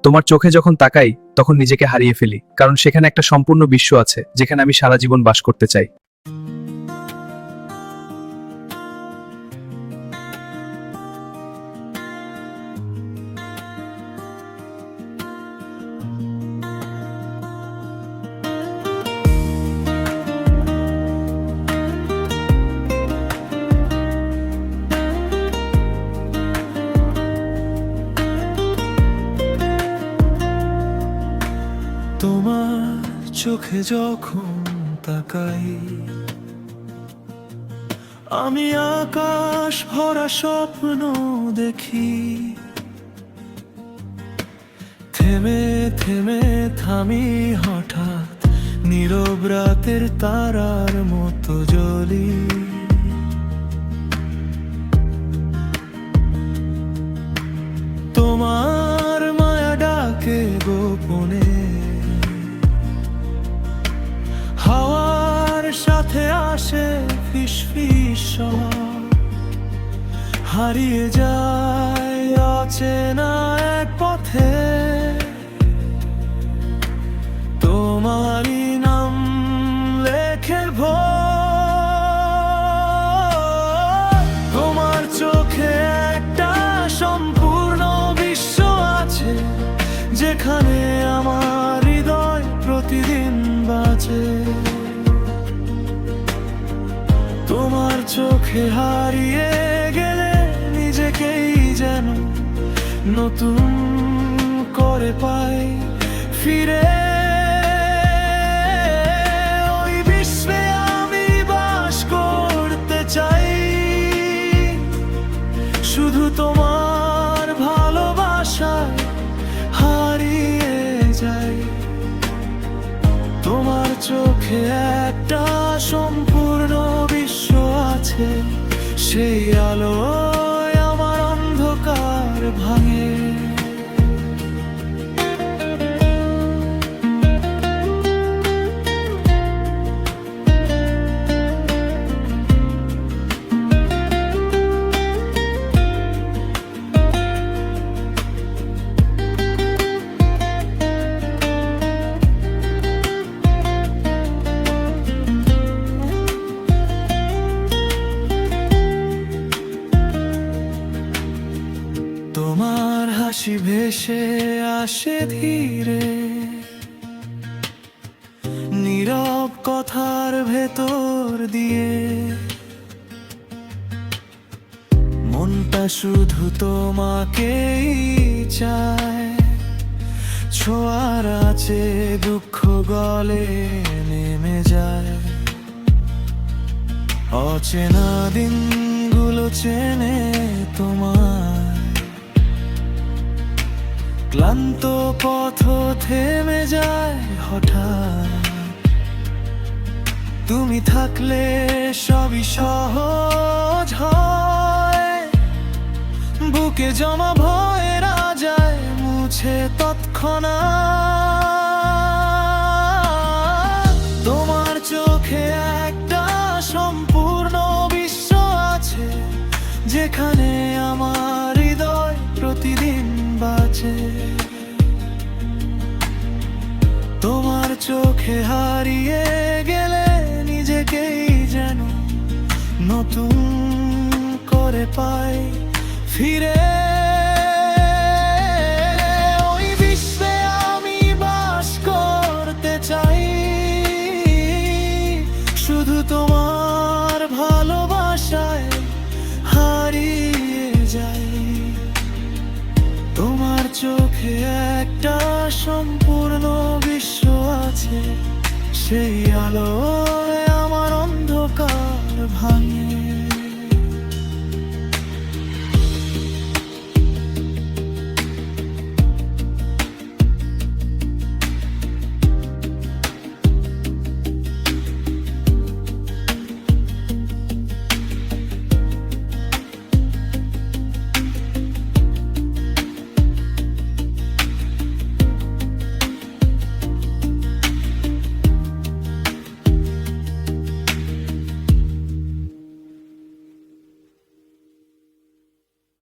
তোমার চোখে যখন তাকাই তখন নিজেকে হারিয়ে ফেলি, কারণ সেখানে একটা সম্পূর্ণ বিশ্ব আছে যেখানে আমি সারা জীবন বাস করতে চাই। তোমার চোখে যখন তাকাই, আমি আকাশ ভরা স্বপ্ন দেখি। থেমে থেমে থামি হঠাৎ, নীরব রাতের তারার মতো জ্বলি। তোমার মায়া ডাকে গোপনে, হাওয়ার সাথে আসে ফিসফিস শব্দ, হারিয়ে যায় অচেনা এক পথে। তোমারই নাম লেখে ভোর। তোমার চোখে একটা সম্পূর্ণ বিশ্ব আছে, যেখানে আমার হৃদয় প্রতিদিন বাজে। তোমার চোখে হারিয়ে গেলে নিজেকেই যেন নতুন করে পাই ফিরে। ওই বিশ্বে আমি বাস করতে চাই, শুধু তোমার ভালোবাসায় হারিয়ে যাই। তোমার চোখে একটা সম্পূর্ণ বিশ্ব আছে, সেই আলোয় আমার অন্ধকার ভাঙে। তোমার হাসি ভেসে আসে ধীরে, নীরব কথার ভেতর দিয়ে। মনটা শুধু তোমাকেই চায়, ছোঁয়ার আছে দুঃখ গলে নেমে যায়। অচেনা দিনগুলো চেনে তোমার, ক্লান্ত পথ থেমে যায় হঠাৎ। তুমি থাকলে সবই সহজ হয়, বুকে জমা ভয়ের যায় মুছে তৎক্ষণাৎ। তোমার চোখে একটা সম্পূর্ণ বিশ্ব আছে, যেখানে আমার হৃদয় প্রতিদিন বাঁচে। তোমার চোখে হারিয়ে গেলে নিজেকেই যেন নতুন করে পাই ফিরে। ওই বিশ্বে আমি বাস করতে চাই, শুধু তোমার ভালোবাসায় হারিয়ে যাই। তোমার চোখে একটা সম্পূর্ণ বিশ্ব আছে, সেই আলোয় আমার অন্ধকার ভাঙে।